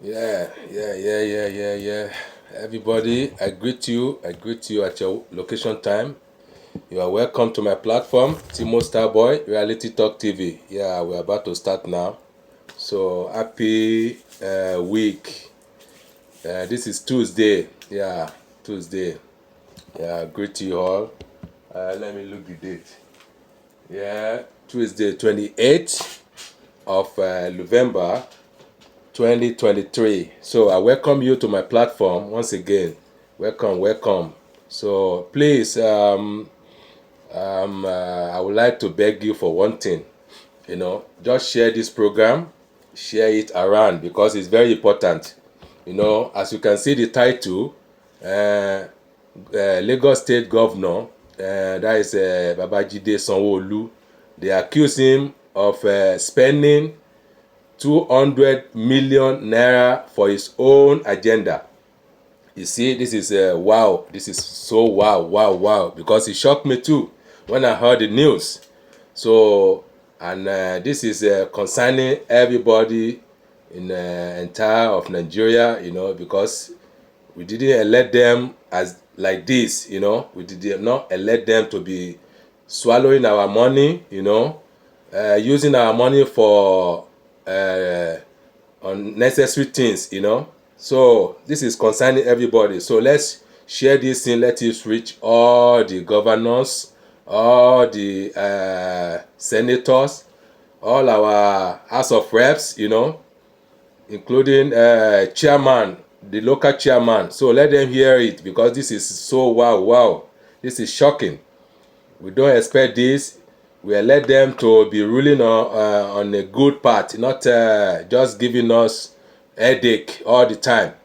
Yeah. Everybody, I greet you. I greet you at your location time. You are welcome to my platform, Timo Starboy, Reality Talk TV. Yeah, we're about to start now. So happy week. This is Tuesday. Yeah, Tuesday. Yeah, greet you all. Let me look the date. Yeah, Tuesday, 28th of November, 2023. So I welcome you to my platform once again. Welcome. So please, I would like to beg you for one thing. Just share this program, share it around because it's very important. As you can see the title, uh, Lagos State Governor, that is Babajide Sonwo, they accuse him of spending 200 million naira for his own agenda. You see, this is wow. This is so wow, because it shocked me too when I heard the news. So, and this is concerning everybody in the entire of Nigeria, because we didn't elect them as like this, we did not elect them to be swallowing our money, using our money for unnecessary things, So this is concerning everybody. So let's share this thing. Let it reach all the governors, all the senators, all our House of Reps, including chairman, the local chairman. So let them hear it because this is so wow. This is shocking. We don't expect this. We elect them to be ruling on a good path, not just giving us headache all the time.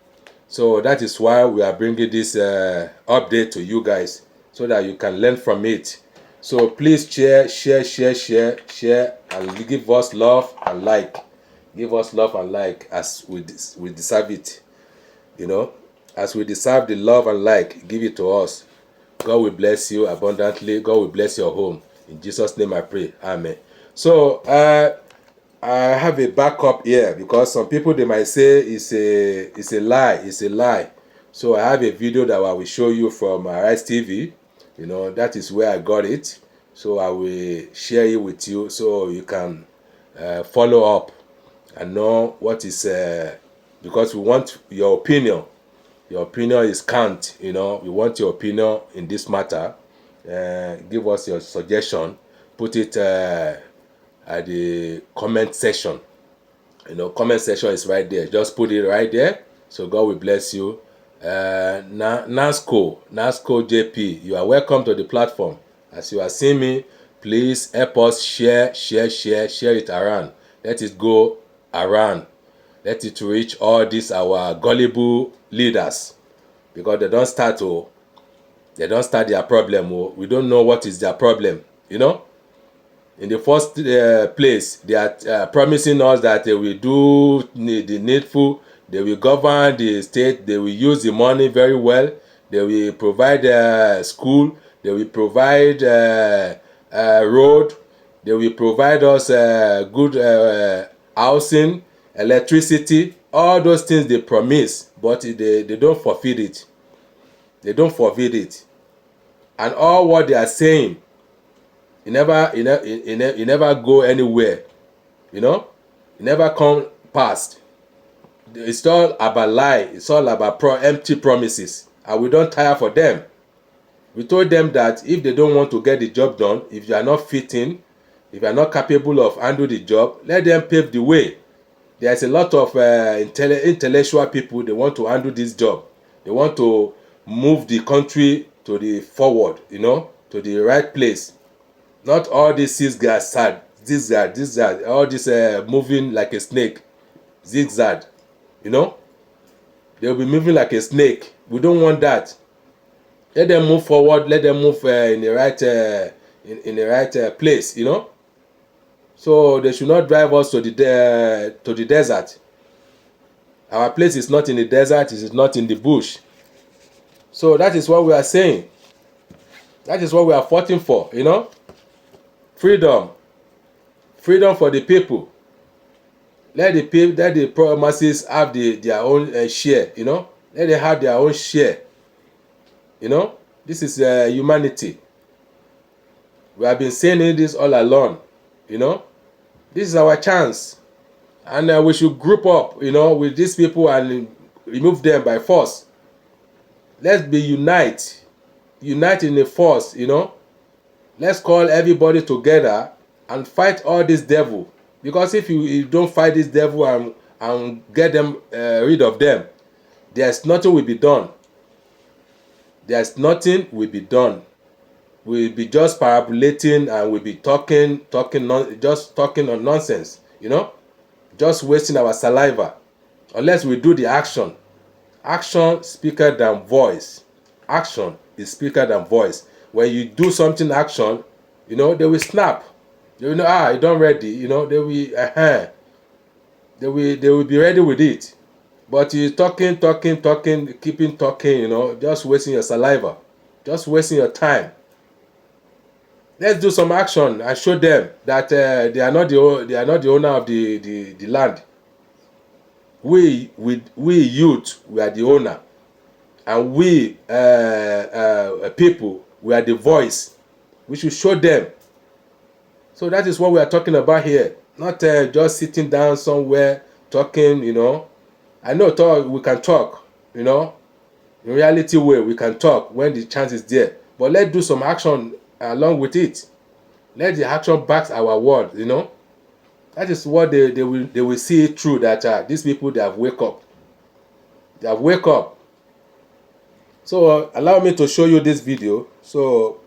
So that is why we are bringing this update to you guys so that you can learn from it. So please share, and give us love and like. Give us love and like as we deserve it. As we deserve the love and like, give it to us. God will bless you abundantly. God will bless your home. In Jesus' name I pray. Amen. So I have a backup here because some people they might say it's a lie. So I have a video that I will show you from Rise TV. That is where I got it. So I will share it with you so you can follow up and know what is because we want your opinion. Your opinion is count. We want your opinion in this matter. Give us your suggestion. Put it at the comment section. Comment section is right there. Just put it right there. So God will bless you. Nasco JP, you are welcome to the platform. As you are seeing me, please help us share it around. Let it go around. Let it reach all these our gullible leaders because they don't start their problem. We don't know what is their problem. In the first place, they are promising us that they will do the needful. They will govern the state. They will use the money very well. They will provide school. They will provide road. They will provide us good housing, electricity, all those things they promise, but they don't fulfill it. They don't fulfill it. And all what they are saying, it never go anywhere. It never come past. It's all about lie. It's all about empty promises. And we don't tire for them. We told them that if they don't want to get the job done, if you are not fitting, if you are not capable of handling the job, let them pave the way. There's a lot of intellectual people, they want to handle this job. They want to move the country to the forward, to the right place. Not all these zigzag, all this moving like a snake, zigzag, they'll be moving like a snake. We don't want that. Let them move forward. Let them move in the right place. So they should not drive us to the desert. Our place is not in the desert. It is not in the bush. So that is what we are saying. That is what we are fighting for. Freedom for the people. Let the people, let the poor masses have their own share, you know. Let them have their own share, you know. This is humanity. We have been saying this all along, you know. This is our chance, and we should group up, you know, with these people and remove them by force. Let's be unite in a force, you know. Let's call everybody together and fight all this devil. Because if you don't fight this devil and get them rid of them, there's nothing will be done. There's nothing will be done. We'll be just parabolating and we'll be just talking on nonsense, you know, just wasting our saliva. Unless we do the action. Action speaker than voice. Action is speaker than voice. When you do something action, you know, they will snap. They will know, you don't ready, you know, they will be ready with it. But you talking, keeping talking, you know, just wasting your saliva, just wasting your time. Let's do some action and show them that they are not the owner of the land. We youth, we are the owner, and we people, we are the voice. We should show them. So that is what we are talking about here. Not just sitting down somewhere talking, you know. I know we can talk, you know. In reality way, we can talk when the chance is there. But let's do some action along with it. Let the action back our word, you know. That is what they will see it through, that these people, they have wake up. They have wake up. So allow me to show you this video. So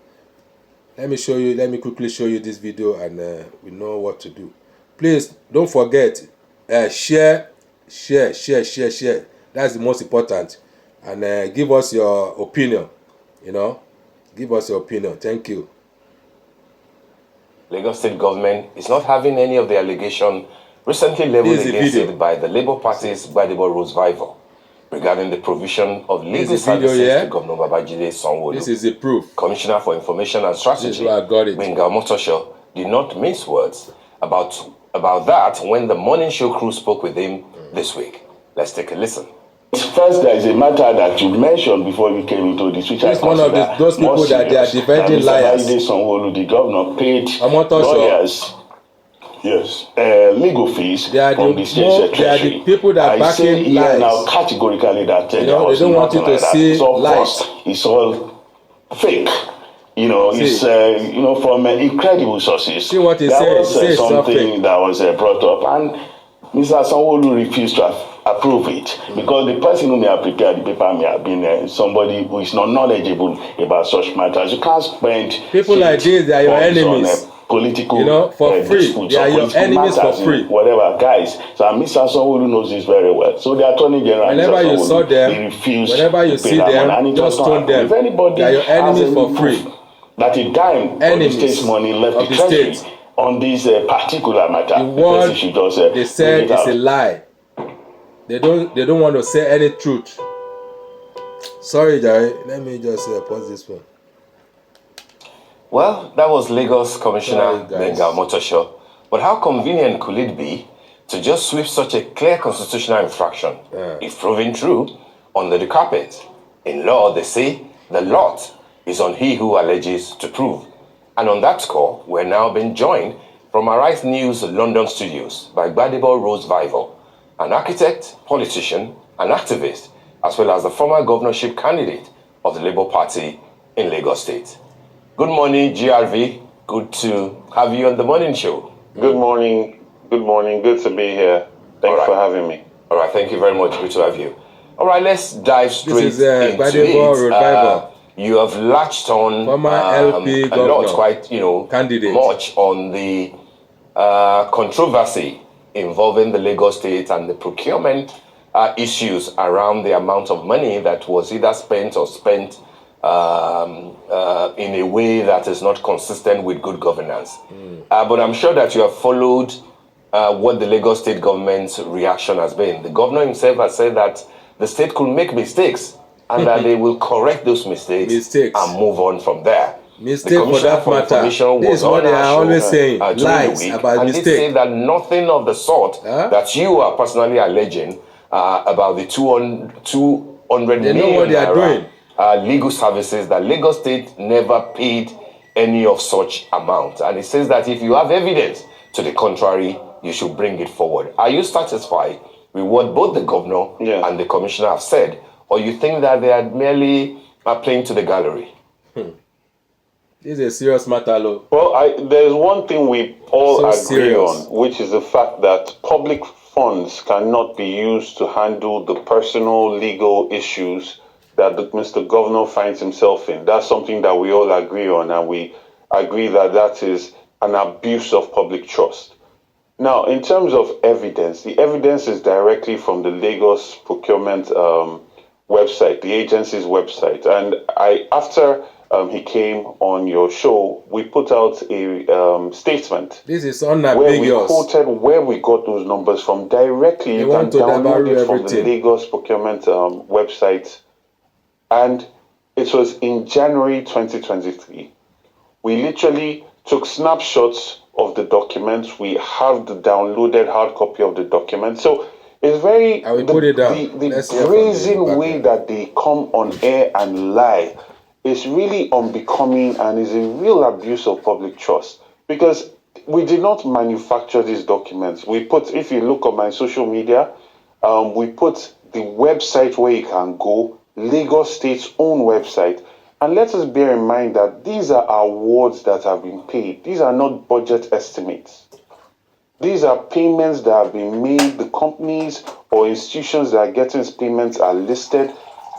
let me quickly show you this video, and we know what to do. Please don't forget, share. That's the most important. And give us your opinion, you know. Give us your opinion. Thank you. Lagos State government is not having any of the allegation recently leveled against it by the Labour Party's Babajide revival regarding the provision of legal services to Governor Babajide Sonwo. This is the proof. Commissioner for Information and Strategy, Gbenga Omotosho, did not mince words about that when the morning show crew spoke with him this week. Let's take a listen. First, there is a matter that you mentioned before you came into this, which is one of those people that they are defending liars. Sonwo, the governor, paid lawyers, legal fees from the state secretary. They are the people that are backing lies. Now categorically that you know, they don't want you to see it's all lies. It's all fake. You know, it's you know, from incredible sources. See what he said. Was something that was brought up, and Mr. Sonwo refused to approve it because the person who may have prepared the paper may have been somebody who is not knowledgeable about such matters. You can't spend people like this. They are your enemies. Political, you know, for free. They are your enemies for free. Whatever, guys. So Mr. Sonwo knows this very well. So the Attorney General, whenever you saw them, whenever you see them, just stone them. If anybody they are your enemies for free. That a dime of the state's money left the treasury on this particular matter. The word they said is a lie. They don't want to say any truth. Sorry, Jerry. Let me just pause this one. Well, that was Lagos Commissioner Gbenga Omotosho. But how convenient could it be to just sweep such a clear constitutional infraction, if proven true, under the carpet? In law, they say the lot is on he who alleges to prove. And on that score, we're now being joined from Arise News London studios by Gbadebo Rose-Vival, an architect, politician, and activist, as well as the former governorship candidate of the Labour Party in Lagos State. Good morning, GRV. Good to have you on the morning show. Good morning. Good morning. Good to be here. Thanks for having me. All right. Thank you very much. Good to have you. All right. Let's dive straight into it. You have latched on former LP a lot, quite, you know, candidate. Much on the controversy involving the Lagos State and the procurement issues around the amount of money that was either spent or spent in a way that is not consistent with good governance. But I'm sure that you have followed what the Lagos State government's reaction has been. The governor himself has said that the state could make mistakes and that they will correct those mistakes and move on from there. Mistake for that matter. This is what they are always saying. Lies about and mistake. They say that nothing of the sort that you are personally alleging about the 200 they million know what they are doing. Legal services, that Lagos State never paid any of such amount. And it says that if you have evidence to the contrary, you should bring it forward. Are you satisfied with what both the governor and the commissioner have said? Or you think that they are merely playing to the gallery? This is a serious matter, Lo. Well, there's one thing we all agree serious on, which is the fact that public funds cannot be used to handle the personal legal issues that Mr. Governor finds himself in. That's something that we all agree on, and we agree that that is an abuse of public trust. Now, in terms of evidence, the evidence is directly from the Lagos procurement website, the agency's website. And after he came on your show, we put out a statement. This is unambiguous. Where we quoted where we got those numbers from directly. You can download it from the Lagos procurement website. And it was in January 2023. We literally took snapshots of the documents. We have the downloaded hard copy of the document. So it's very the brazen way that they come on air and lie is really unbecoming and is a real abuse of public trust, because we did not manufacture these documents. We put, if you look on my social media, we put the website where you can go, Lagos State's own website. And let us bear in mind that these are awards that have been paid. These are not budget estimates. These are payments that have been made. The companies or institutions that are getting payments are listed.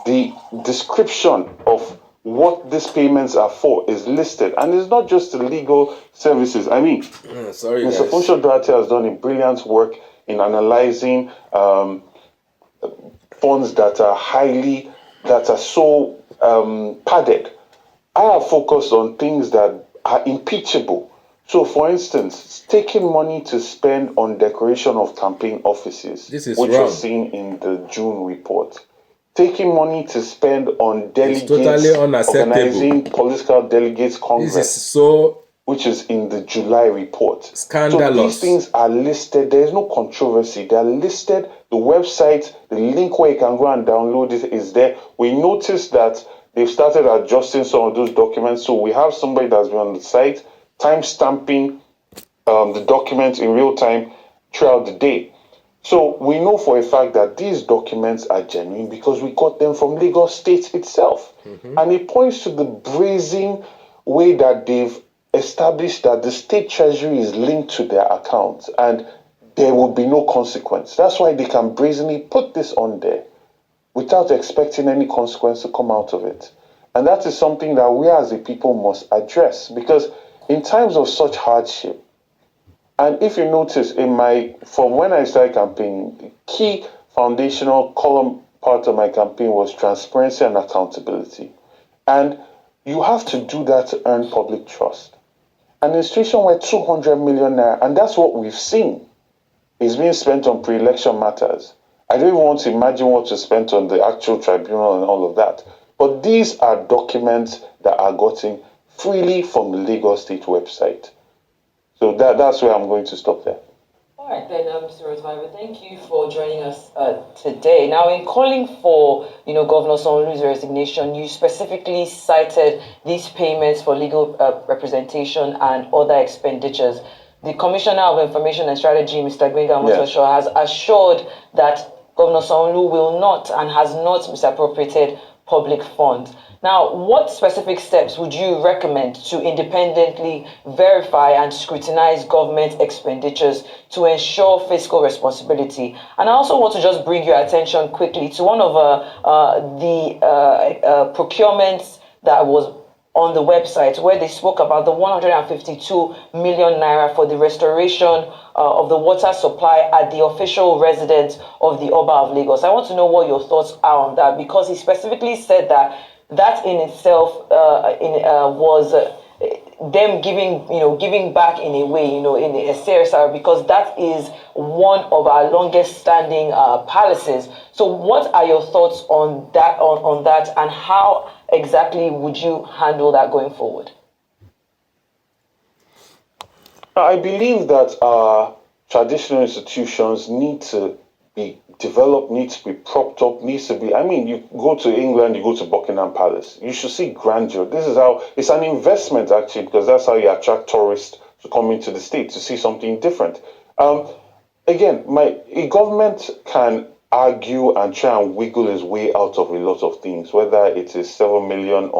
The description of what these payments are for is listed. And it's not just the legal services. I mean, Mr. Funsho Duarte has done a brilliant work in analyzing funds that are so padded. I have focused on things that are impeachable. So, for instance, taking money to spend on decoration of campaign offices, which was seen in the June report. Taking money to spend on delegates, organizing political delegates congress, which is in the July report. Scandalous. So these things are listed. There is no controversy. They are listed. The website, the link where you can go and download it is there. We noticed that they've started adjusting some of those documents. So we have somebody that's been on the site time-stamping the documents in real time throughout the day. So we know for a fact that these documents are genuine because we got them from Lagos State itself. And it points to the brazen way that they've established that the state treasury is linked to their accounts and there will be no consequence. That's why they can brazenly put this on there without expecting any consequence to come out of it. And that is something that we as a people must address, because in times of such hardship, and if you notice from when I started campaigning, the key foundational column part of my campaign was transparency and accountability. And you have to do that to earn public trust. An institution where 200 million naira, and that's what we've seen, is being spent on pre-election matters. I don't even want to imagine what was spent on the actual tribunal and all of that. But these are documents that are gotten freely from the Lagos State website. So that's where I'm going to stop there. All right, then, Mr. Roseviver, thank you for joining us today. Now, in calling for, Governor Sonwo's resignation, you specifically cited these payments for legal representation and other expenditures. The Commissioner of Information and Strategy, Mr. Gbenga Motosho, has assured that Governor Sonwo will not and has not misappropriated public funds. Now, what specific steps would you recommend to independently verify and scrutinize government expenditures to ensure fiscal responsibility? And I also want to just bring your attention quickly to one of the procurements that was on the website, where they spoke about the 152 million naira for the restoration of the water supply at the official residence of the Oba of Lagos. I want to know what your thoughts are on that, because he specifically said that in itself was them giving back in a way, in a CSR, because that is one of our longest standing palaces. So what are your thoughts on that, and how exactly would you handle that going forward? I believe that our traditional institutions need to be developed, need to be propped up, needs to be. I mean, you go to England, you go to Buckingham Palace, you should see grandeur. This is how it's an investment actually, because that's how you attract tourists to come into the state to see something different. Again, a government can argue and try and wiggle his way out of a lot of things, whether it is 7 billion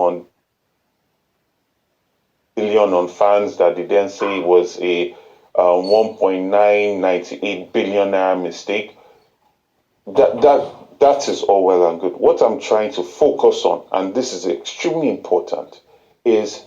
on fans that they then say was a 1.998 billion naira mistake. That is all well and good. What I'm trying to focus on, and this is extremely important, is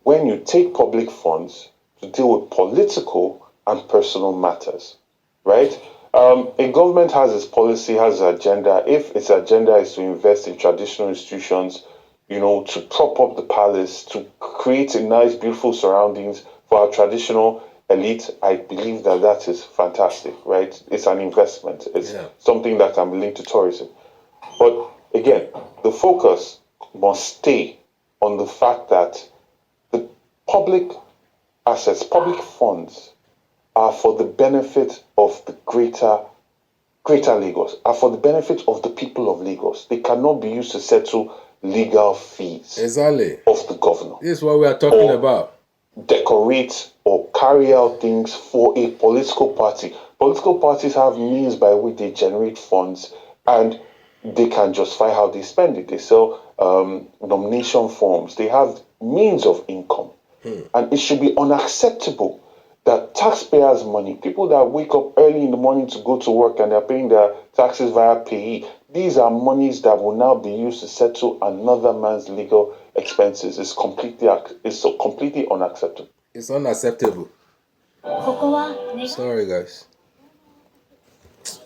when you take public funds to deal with political and personal matters, right? A government has its policy, has its agenda. If its agenda is to invest in traditional institutions, to prop up the palace, to create a nice, beautiful surroundings for our traditional elite, I believe that is fantastic, right? It's an investment. It's something that can be linked to tourism. But again, the focus must stay on the fact that the public assets, public funds, are for the benefit of the greater Lagos, are for the benefit of the people of Lagos. They cannot be used to settle legal fees of the governor. This is what we are talking about. Decorate or carry out things for a political party. Political parties have means by which they generate funds, and they can justify how they spend it. They sell nomination forms. They have means of income. And it should be unacceptable that taxpayers' money, people that wake up early in the morning to go to work and they're paying their taxes via payee, these are monies that will now be used to settle another man's legal expenses. It's completely unacceptable. It's unacceptable. Sorry, guys.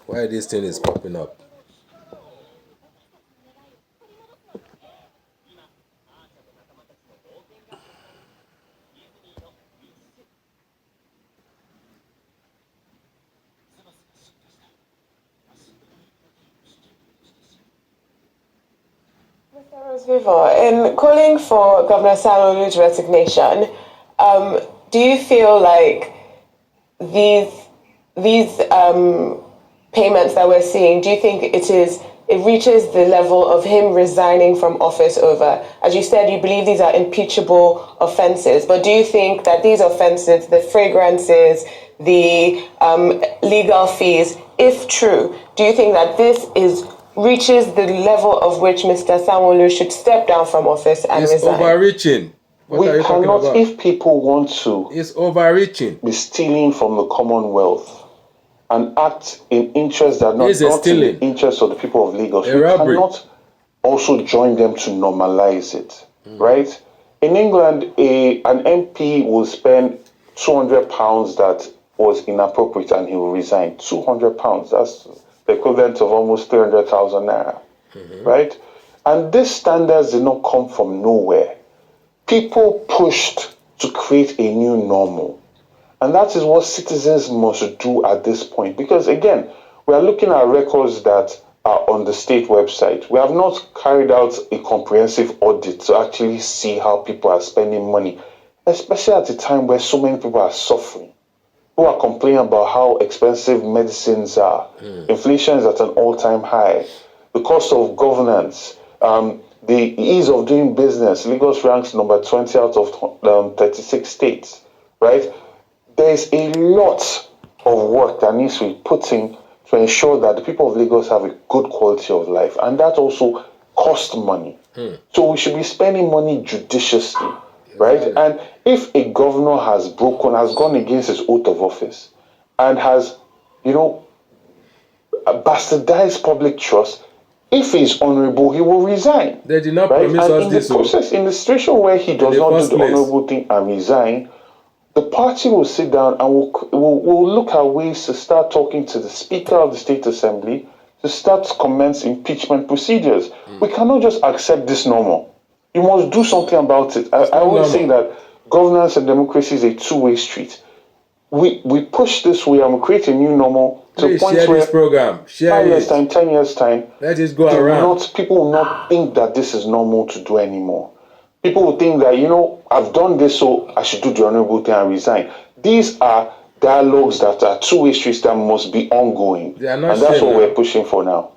Why this thing is popping up? In calling for Governor Sanwo-Olu's resignation, do you feel like these payments that we're seeing, do you think it reaches the level of him resigning from office over, as you said, you believe these are impeachable offenses, but do you think that these offenses, the fragrances, the legal fees, if true, do you think that this reaches the level of which Mr. Sanwo-Olu should step down from office and resign? It's overreaching. What are you talking about? If people want to it's overreaching. Be stealing from the Commonwealth and act in interests that are not in the interests of the people of Lagos, we cannot also join them to normalize it, right? In England, an MP will spend £200 that was inappropriate and he will resign. £200, that's the equivalent of almost 300,000 naira, right? And these standards did not come from nowhere. People pushed to create a new normal. And that is what citizens must do at this point. Because again, we are looking at records that are on the state website. We have not carried out a comprehensive audit to actually see how people are spending money, especially at a time where so many people are suffering, who are complaining about how expensive medicines are. Inflation is at an all-time high. The cost of governance, the ease of doing business. Lagos ranks number 20 out of 36 states, right? There's a lot of work that needs to be put in to ensure that the people of Lagos have a good quality of life. And that also costs money. So we should be spending money judiciously, right? And if a governor has gone against his oath of office and has, bastardized public trust, if he's honorable, he will resign. They did not promise us this. In the situation where he does not do the honorable thing and resign, the party will sit down and will look at ways to start talking to the Speaker of the State Assembly to start to commence impeachment procedures. We cannot just accept this normal. You must do something about it. I always say that governance and democracy is a two-way street. We push this way and we create a new normal to the point where this program. 5 years time, 10 years time, let it go around. People will not think that this is normal to do anymore. People will think that, I've done this, so I should do the honorable thing and resign. These are dialogues that are two-way streets that must be ongoing. And that's what we're pushing for now.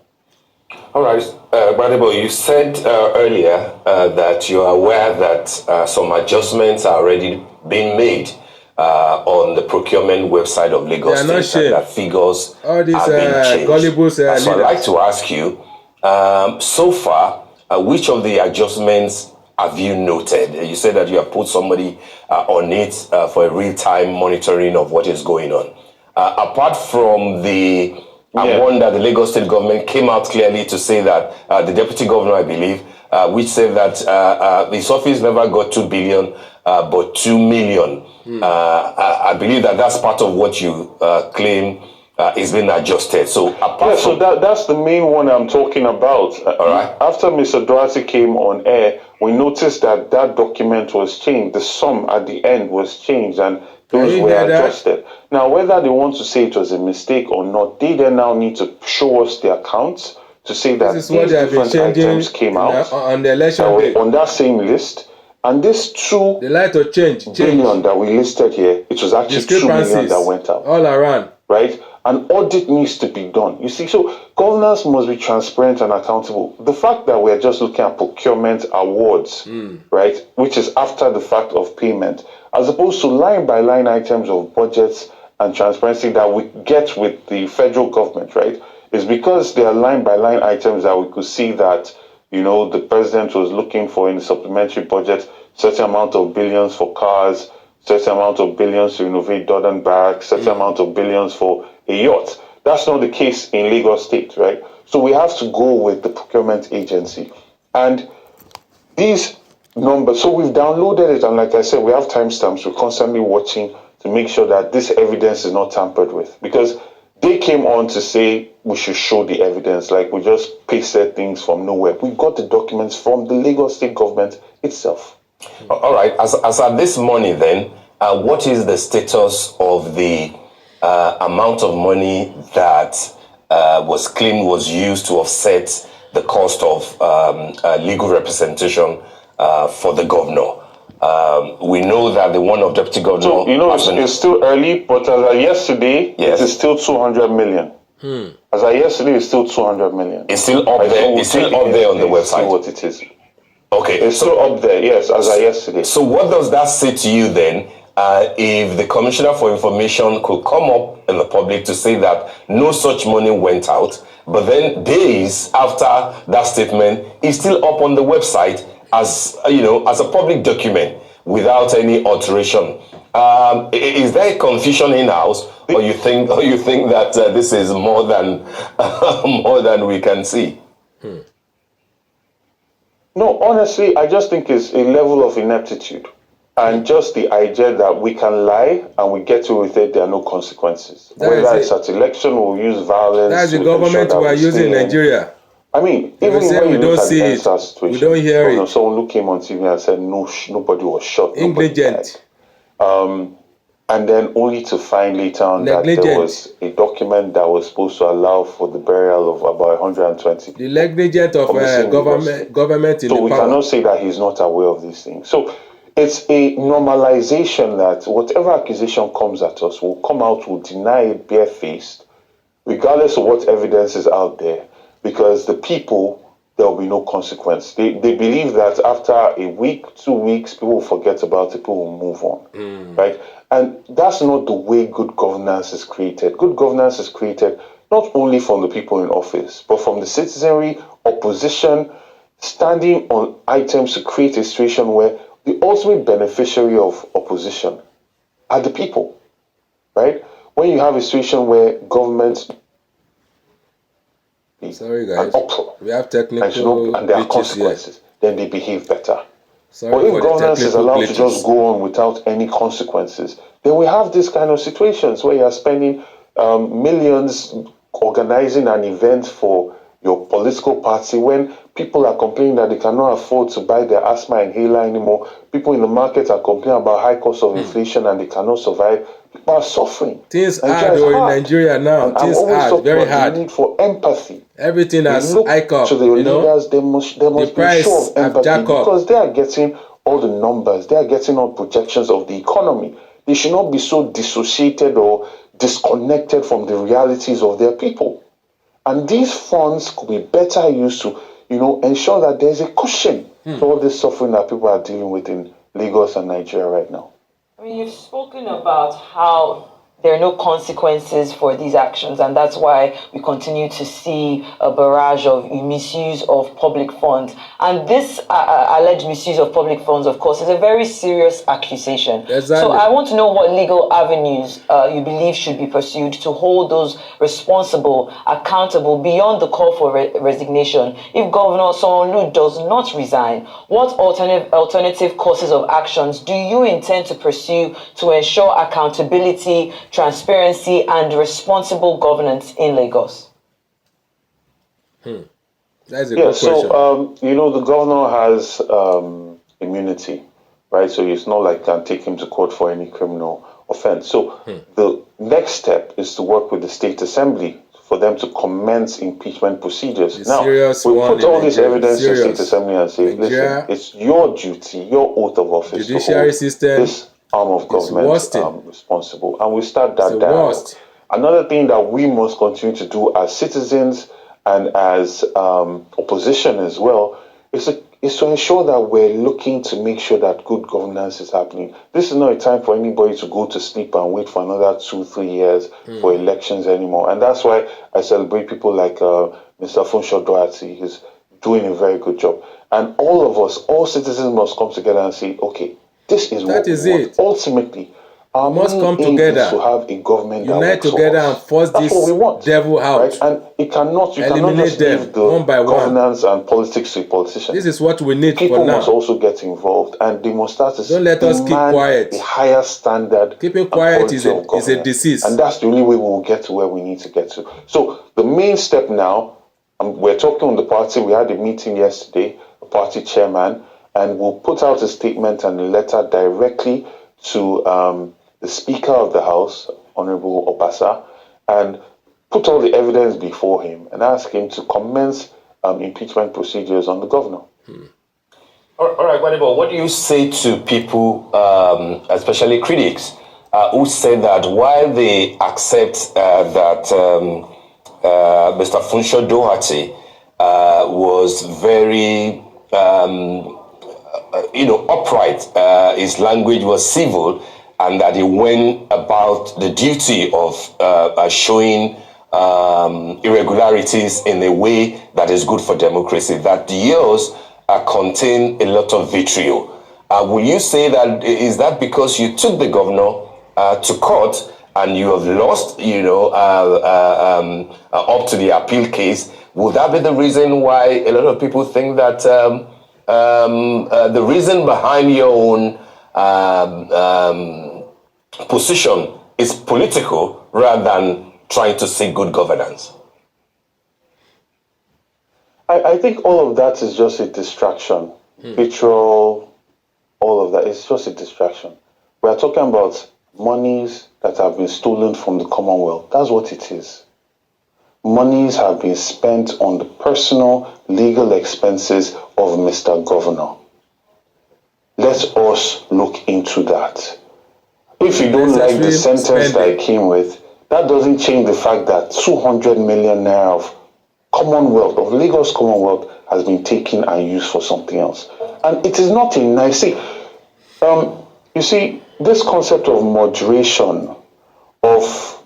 All right, Brother, you said earlier that you are aware that some adjustments are already being made on the procurement website of Lagos State, and that figures all these, are being changed. So I'd like to ask you, so far, which of the adjustments have you noted? You said that you have put somebody on it for a real-time monitoring of what is going on. Apart from the one that the Lagos State government came out clearly to say that the deputy governor, I believe, which said that his office never got 2 billion, but 2 million. I believe that that's part of what you claim is being adjusted. So apart so that's the main one I'm talking about. All right. After Mr. Duarte came on air, we noticed that document was changed. The sum at the end was changed, and those were adjusted. Now, whether they want to say it was a mistake or not, they then now need to show us the accounts to say that these different items came out on the election day on that same list. And this 2 billion that we listed here, it was actually 2 million that went out. All around. Right? An audit needs to be done. You see, so governance must be transparent and accountable. The fact that we're just looking at procurement awards, right, which is after the fact of payment, as opposed to line-by-line items of budgets and transparency that we get with the federal government, right, is because they are line-by-line items that we could see that, the president was looking for in the supplementary budget certain amount of billions for cars, certain amount of billions to renovate Dodden Barracks, certain amount of billions for a yacht. That's not the case in Lagos State, right? So we have to go with the procurement agency. And these numbers, so we've downloaded it, and like I said, we have timestamps. We're constantly watching to make sure that this evidence is not tampered with. Because they came on to say we should show the evidence, like we just pasted things from nowhere. We got the documents from the Lagos State government itself. All right. As at this morning, then, what is the status of the amount of money that was claimed was used to offset the cost of legal representation for the governor? We know that the one of deputy governor... So, it's still early, but as of yesterday, it is still 200 million. As of yesterday, it's still 200 million. It's still up there. It's still up there on the website. See what it is. Okay. It's still up there, yes, as of yesterday. So what does that say to you then, if the Commissioner for Information could come up in the public to say that no such money went out, but then days after that statement, it's still up on the website as a public document without any alteration? Is there a confusion in-house, or you think that this is more than we can see? No, honestly, I just think it's a level of ineptitude. And just the idea that we can lie and we get away with it, there are no consequences. Whether it's at election or we use violence. That's the government we are using in Nigeria. I mean, even when you look at the N200M situation, we don't hear it. Someone who came on TV and said nobody was shot. Negligent. And then only to find later on that there was a document that was supposed to allow for the burial of about 120. The negligence of government in the power. So we cannot say that he's not aware of these things. So it's a normalization that whatever accusation comes at us will come out, will deny it barefaced, regardless of what evidence is out there, because the people, there will be no consequence. They believe that after a week, 2 weeks, people will forget about it, people will move on, right? And that's not the way good governance is created. Good governance is created not only from the people in office, but from the citizenry, opposition, standing on items to create a situation where the ultimate beneficiary of opposition are the people, right? When you have a situation where government... Sorry guys, we have technical and there are consequences, then they behave better. Sorry, but if governance is allowed to just go on without any consequences, then we have this kind of situations where you are spending millions organizing an event for your political party when people are complaining that they cannot afford to buy their asthma inhaler anymore. People in the market are complaining about high cost of inflation and they cannot survive. People are suffering. Things hard in Nigeria now. Things hard, very hard. The need for empathy. Everything has hike up. To the leaders, there must be a show of empathy because they are getting all the numbers. They are getting all projections of the economy. They should not be so dissociated or disconnected from the realities of their people. And these funds could be better used to, ensure that there's a cushion to all this suffering that people are dealing with in Lagos and Nigeria right now. I mean, you've spoken about how there are no consequences for these actions, and that's why we continue to see a barrage of misuse of public funds. And this alleged misuse of public funds, of course, is a very serious accusation. Exactly. So I want to know what legal avenues you believe should be pursued to hold those responsible accountable beyond the call for resignation. If Governor Sonwo does not resign, what alternative courses of actions do you intend to pursue to ensure accountability, transparency, and responsible governance in Lagos? That's a good question. So, the governor has immunity, right? So it's not like can take him to court for any criminal offense. So the next step is to work with the State Assembly for them to commence impeachment procedures. Now, we put all this evidence in the State Assembly and say, listen, it's your duty, your oath of office judiciary to hold system, this arm of government responsible. And we start that dialogue. Another thing that we must continue to do as citizens and as opposition as well is to ensure that we're looking to make sure that good governance is happening. This is not a time for anybody to go to sleep and wait for another 2-3 years for elections anymore. And that's why I celebrate people like Mr. Funsho Doherty. He's doing a very good job. And all of us, all citizens must come together and say, okay, this is what we want. Ultimately, our must come together to have a government that unite together and force this devil out. Right? And you cannot just leave the one by one. governance and politics to politicians. This is what we need People for now. must also get involved, and they must start to Don't let us keep quiet. A higher standard. Keeping quiet is a disease, and that's the only way we will get to where we need to get to. So the main step now, we're talking on the party. We had a meeting yesterday, the party chairman, and we'll put out a statement and a letter directly to the Speaker of the House, Honorable Obasa, and put all the evidence before him and ask him to commence impeachment procedures on the governor. All right, Gbadebo, what do you say to people, especially critics, who say that while they accept that Mr. Funsho Doherty was very, upright, his language was civil, and that he went about the duty of showing irregularities in a way that is good for democracy, that yours contain a lot of vitriol. Will you say that, is that because you took the governor to court and you have lost, up to the appeal case? Would that be the reason why a lot of people think that the reason behind your own position is political rather than trying to seek good governance? I think all of that is just a distraction. Vitriol, all of that is just a distraction. We are talking about monies that have been stolen from the Commonwealth. That's what it is. Monies have been spent on the personal legal expenses of Mr. Governor. Let us look into that. If you don't like the sentence that I came with, that doesn't change the fact that 200 million naira of Commonwealth, of Lagos Commonwealth, has been taken and used for something else. And it is not a nice thing. You see, this concept of moderation, of,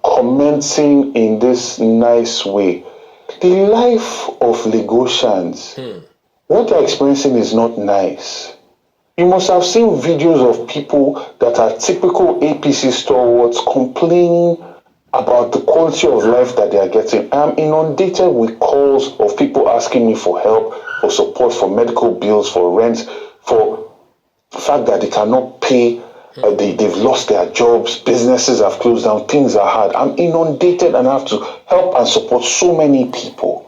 commenting in this nice way, the life of Lagosians, what they're experiencing is not nice. You must have seen videos of people that are typical APC stalwarts complaining about the quality of life that they are getting. I'm inundated with calls of people asking me for help, for support, for medical bills, for rent, for the fact that they cannot pay, they've lost their jobs, businesses have closed down, things are hard. I'm inundated and I have to help and support so many people.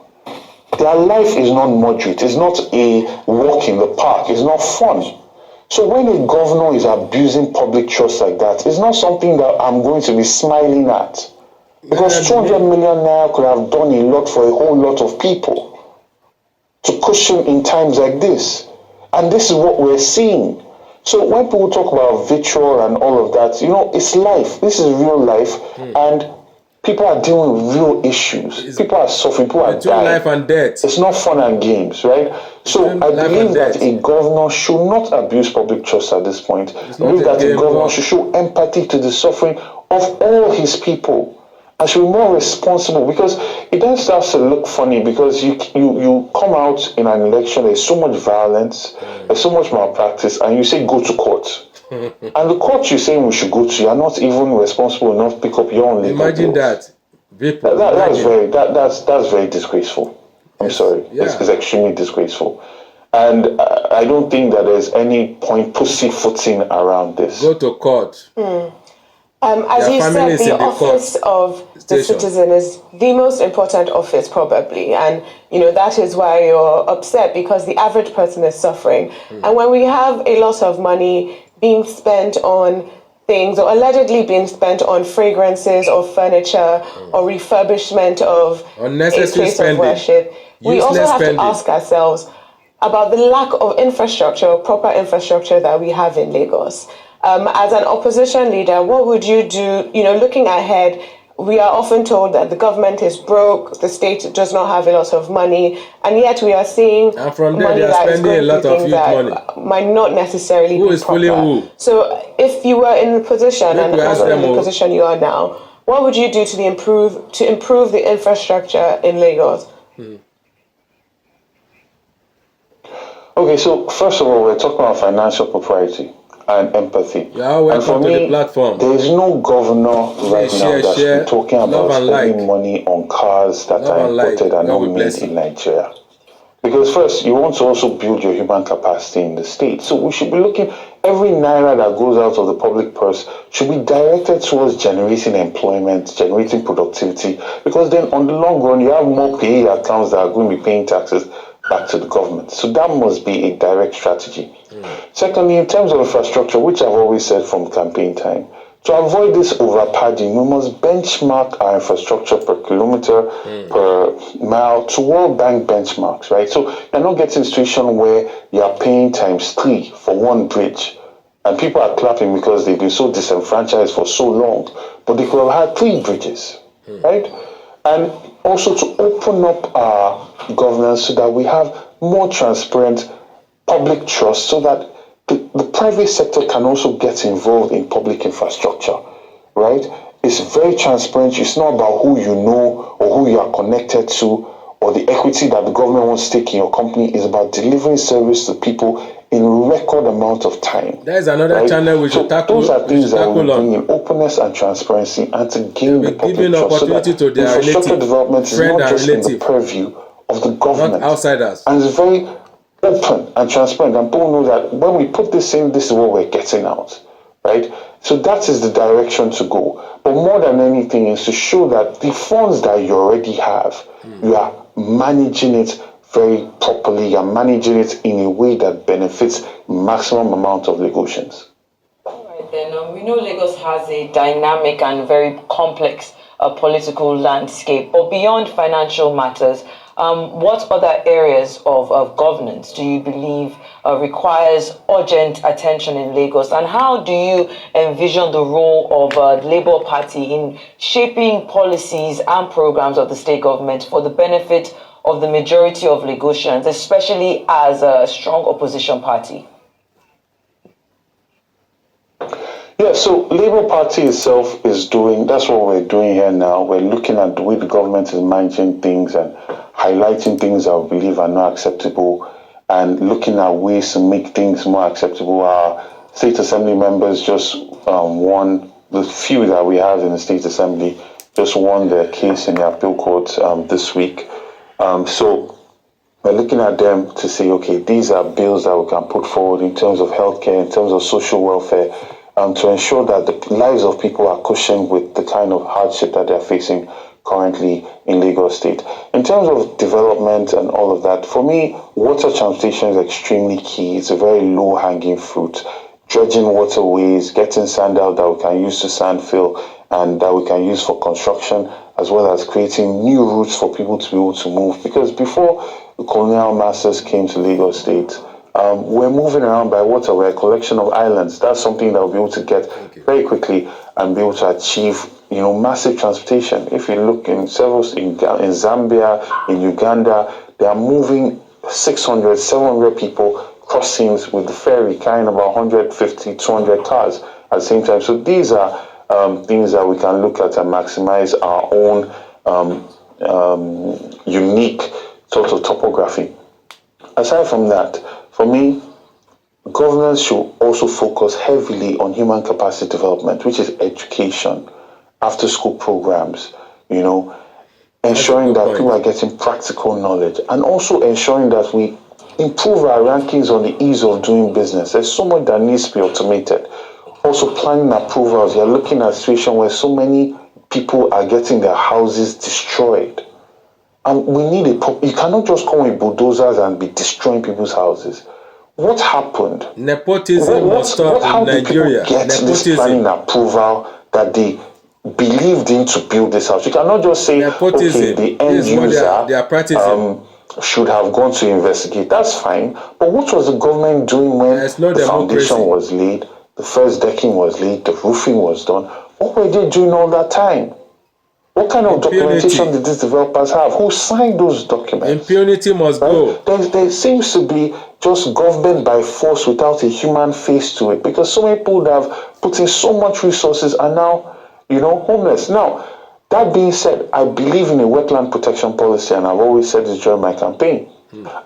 Their life is not moderate. It's not a walk in the park. It's not fun. So when a governor is abusing public trust like that, it's not something that I'm going to be smiling at. Because 200 million naira could have done a lot for a whole lot of people to cushion in times like this. And this is what we're seeing. So when people talk about vitriol and all of that, it's life. This is real life. And people are dealing with real issues. People are suffering. People are dying. Life and death. It's not fun and games, right? So I believe that a governor should not abuse public trust at this point. I believe that a governor should show empathy to the suffering of all his people. And should be more responsible, because it then starts to look funny, because you come out in an election, there's so much violence, there's so much malpractice, and you say go to court. And the court you're saying we should go to, you're not even responsible enough to pick up your own legal Imagine bills. that. That's very disgraceful. I'm sorry. Yeah. It's extremely disgraceful. And I don't think that there's any point pussyfooting around this. Go to court. As you said, the office of the citizen is the most important office, probably. And, that is why you're upset, because the average person is suffering. And when we have a lot of money being spent on things, or allegedly being spent on fragrances or furniture or refurbishment of a place of worship, we also have to ask ourselves about the lack of infrastructure, proper infrastructure that we have in Lagos. As an opposition leader, what would you do? Looking ahead, we are often told that the government is broke, the state does not have a lot of money, and yet we are seeing and from there, money they are spending a lot of huge money. Might not necessarily be proper. So if you were in the position, and not in the position you are now, what would you do to improve the infrastructure in Lagos? Okay, so first of all, we're talking about financial propriety and empathy. And for me, there is no governor right now that's been talking about spending money on cars that are imported and not made in Nigeria. Because first, you want to also build your human capacity in the state. So we should be looking, every naira that goes out of the public purse should be directed towards generating employment, generating productivity. Because then on the long run, you have more payee accounts that are going to be paying taxes back to the government. So that must be a direct strategy. Secondly, in terms of infrastructure, which I've always said from campaign time, to avoid this overpadding, we must benchmark our infrastructure per kilometer, per mile to World Bank benchmarks, right? So you're not getting a situation where you're paying ×3 for one bridge, and people are clapping because they've been so disenfranchised for so long, but they could have had 3 bridges, right? And also to open up our governance so that we have more transparent public trust, so that the private sector can also get involved in public infrastructure, right? It's very transparent. It's not about who you know or who you are connected to or the equity that the government wants to take in your company. It's about delivering service to people in record amount of time. There is another channel we should tackle. Those are things that will bring in openness and transparency, and to gain the public trust, so that infrastructure development is not just in the purview of the government, not outsiders. And it's very open and transparent, and people know that when we put this in, this is what we're getting out, right? So that is the direction to go. But more than anything is to show that the funds that you already have, you are managing it very properly, you're managing it in a way that benefits maximum amount of Lagosians. All right, then we know Lagos has a dynamic and very complex political landscape, but beyond financial matters, what other areas of governance do you believe requires urgent attention in Lagos? And how do you envision the role of the Labour Party in shaping policies and programs of the state government for the benefit of the majority of Lagosians, especially as a strong opposition party? Yeah, so Labour Party itself is doing, that's what we're doing here now. We're looking at the way the government is managing things and highlighting things that we believe are not acceptable, and looking at ways to make things more acceptable. Our State Assembly members just won, the few that we have in the State Assembly, just won their case in the appeal court this week. So we're looking at them to say, okay, these are bills that we can put forward in terms of healthcare, in terms of social welfare, to ensure that the lives of people are cushioned with the kind of hardship that they're facing currently in Lagos State. In terms of development and all of that, for me, water transportation is extremely key. It's a very low-hanging fruit. Dredging waterways, getting sand out that we can use to sand fill and that we can use for construction, as well as creating new routes for people to be able to move. Because before the colonial masters came to Lagos State, We're moving around by water. We're a collection of islands. That's something that we'll be able to get very quickly and be able to achieve, massive transportation. If you look in Zambia, in Uganda, they are moving 600, 700 people crossings with the ferry, carrying about 150, 200 cars at the same time. So these are things that we can look at and maximize our own unique sort of topography. Aside from that, for me, governance should also focus heavily on human capacity development, which is education, after-school programs, ensuring that people are getting practical knowledge, and also ensuring that we improve our rankings on the ease of doing business. There's so much that needs to be automated. Also, planning approvals. You're looking at a situation where so many people are getting their houses destroyed. And we need you cannot just come with bulldozers and be destroying people's houses. What happened? Nepotism must stop in Nigeria. How did people get this planning approval that they believed in to build this house? You cannot just say, okay, the end user should have gone to investigate. That's fine. But what was the government doing when the foundation was laid, the first decking was laid, the roofing was done? What were they doing all that time? What kind of documentation did these developers have? Who signed those documents? Impunity must go. There seems to be just government by force without a human face to it, because so many people that have put in so much resources are now, homeless. Now, that being said, I believe in a wetland protection policy, and I've always said this during my campaign.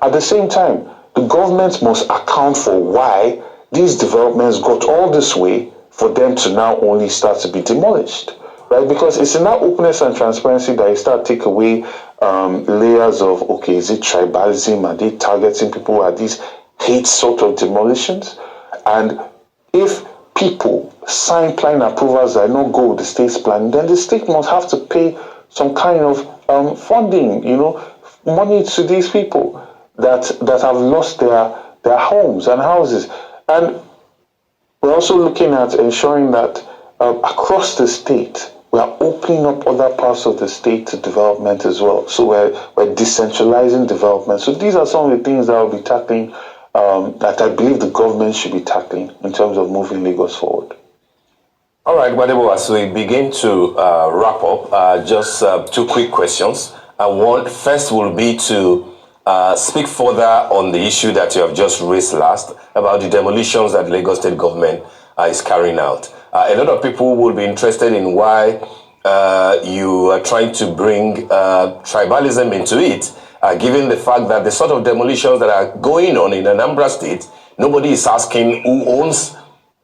At the same time, the government must account for why these developments got all this way for them to now only start to be demolished. Right? Because it's in that openness and transparency that you start to take away layers of, okay, is it tribalism? Are they targeting people? Are these hate sort of demolitions? And if people sign plan approvals that don't go with the state's plan, then the state must have to pay some kind of funding, money to these people that have lost their homes and houses. And we're also looking at ensuring that across the state, we are opening up other parts of the state to development as well. So we're decentralizing development. So these are some of the things that I'll be tackling, that I believe the government should be tackling in terms of moving Lagos forward. All right, Gbadebo, as we begin to wrap up, just two quick questions. First will be to speak further on the issue that you have just raised last about the demolitions that Lagos State government is carrying out. A lot of people will be interested in why you are trying to bring tribalism into it, given the fact that the sort of demolitions that are going on in Anambra State, nobody is asking who owns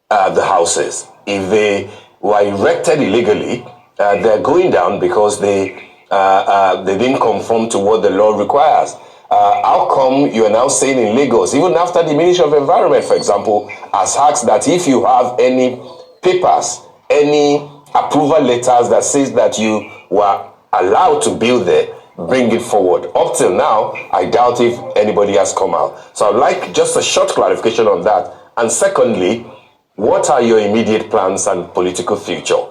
the houses. If they were erected illegally, they're going down because they didn't conform to what the law requires. How come you are now saying in Lagos, even after the Ministry of Environment, for example, has asked that if you have any papers, any approval letters that says that you were allowed to build there, bring it forward. Up till now, I doubt if anybody has come out. So I'd like just a short clarification on that. And secondly, what are your immediate plans and political future?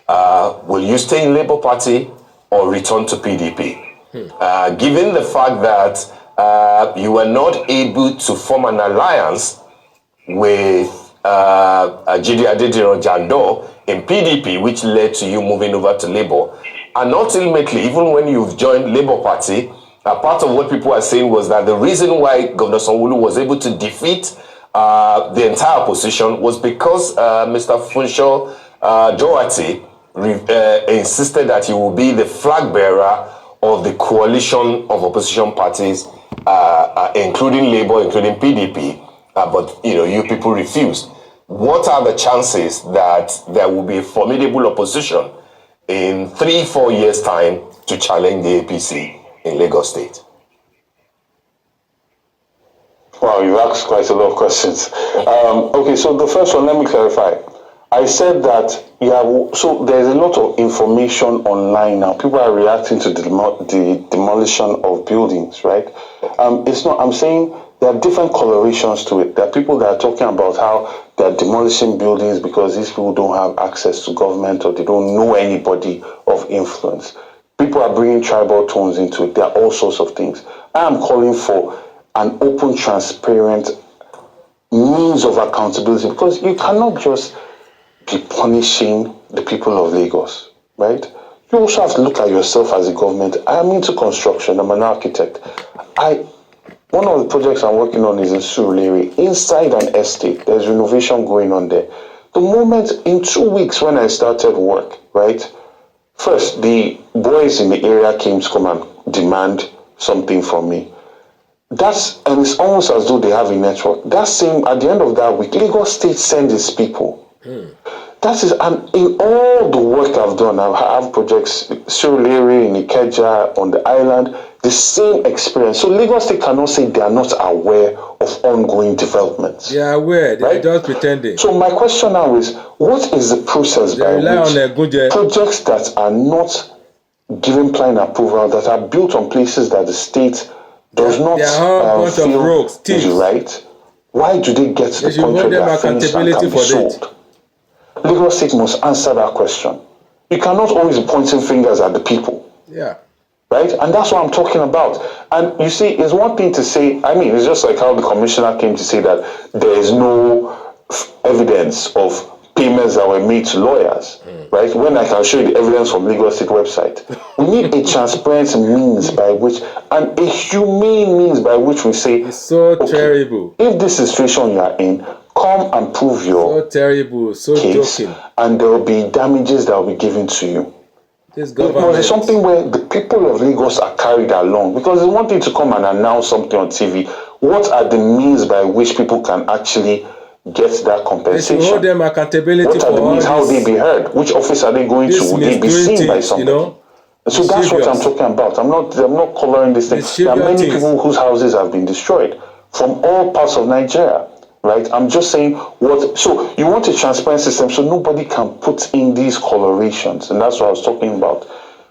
Will you stay in Labour Party or return to PDP? Given the fact that you were not able to form an alliance with Jide Adediran Jando in PDP, which led to you moving over to Labour. And ultimately, even when you've joined Labour Party, part of what people are saying was that the reason why Governor Sonwo was able to defeat the entire opposition was because Mr. Funsho Doherty insisted that he will be the flag bearer of the coalition of opposition parties, including Labour, including PDP, but you people refused. What are the chances that there will be a formidable opposition in 3-4 years' time to challenge the APC in Lagos State? Wow, you asked quite a lot of questions. Okay, so the first one, let me clarify. I said that, so there's a lot of information online now. People are reacting to the demolition of buildings, right? I'm saying there are different colorations to it. There are people that are talking about how they're demolishing buildings because these people don't have access to government or they don't know anybody of influence. People are bringing tribal tones into it. There are all sorts of things. I am calling for an open, transparent means of accountability, because you cannot just be punishing the people of Lagos, right? You also have to look at yourself as a government. I'm into construction. I'm an architect. One of the projects I'm working on is in Surulere. Inside an estate, there's renovation going on there. The moment, in 2 weeks when I started work, right? First, the boys in the area came to come and demand something from me. And it's almost as though they have a network. At the end of that week, Lagos State sends its people. And in all the work I've done, I have projects, Surulere, in Ikeja, on the island, the same experience. So Lagos State cannot say they are not aware of ongoing developments. They are aware, they are just pretending. So my question now is, what is the process by which projects that are not given planning approval, that are built on places that the state does not feel is right, why do they get to the point where they are finished and can be sold? Lagos State must answer that question. You cannot always be pointing fingers at the people. Yeah. Right? And that's what I'm talking about. And you see, it's one thing to say, it's just like how the commissioner came to say that there is no evidence of payments that were made to lawyers, right? When I can show you the evidence from Lagos State website. We need a transparent means by which, and a humane means by which we say, it's so terrible. If this is the situation you are in, come and prove your case, joking. And there will be damages that will be given to you. This government. It's something where the people of Lagos are carried along, because it's one thing to come and announce something on TV. What are the means by which people can actually get that compensation? They should hold them accountability. What are the means? How will they be heard? Which office are they going to? Will they be seen by somebody? So that's what I'm talking about. I'm not covering this thing. There are many people whose houses have been destroyed from all parts of Nigeria. Right? I'm just saying so you want a transparent system so nobody can put in these colorations, and that's what I was talking about.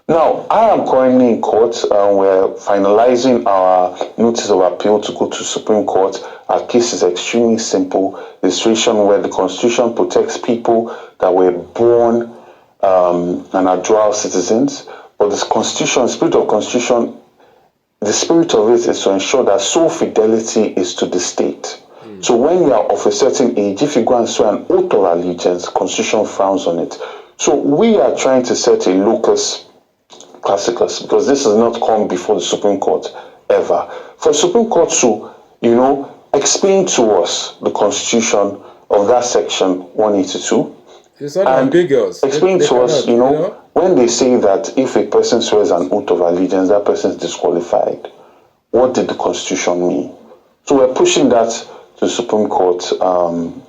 Now, I am currently in court. We're finalizing our notice of appeal to go to Supreme Court. Our case is extremely simple. The situation where the Constitution protects people that were born and are dual citizens, but the Constitution, the spirit of Constitution, the spirit of it is to ensure that sole fidelity is to the state. So when you are of a certain age, if you go and swear an oath of allegiance, Constitution frowns on it. So we are trying to set a locus classicus, because this has not come before the Supreme Court ever. For the Supreme Court to, explain to us the Constitution of that section 182. It's unambiguous. Explain to us, when they say that if a person swears an oath of allegiance, that person is disqualified. What did the Constitution mean? So we're pushing that to the Supreme Court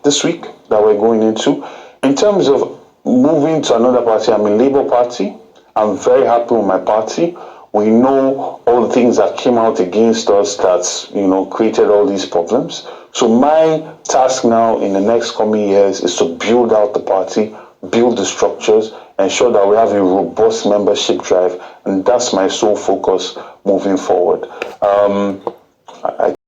this week that we're going into. In terms of moving to another party, I'm in Labour Party. I'm very happy with my party. We know all the things that came out against us that, created all these problems. So my task now in the next coming years is to build out the party, build the structures, ensure that we have a robust membership drive, and that's my sole focus moving forward.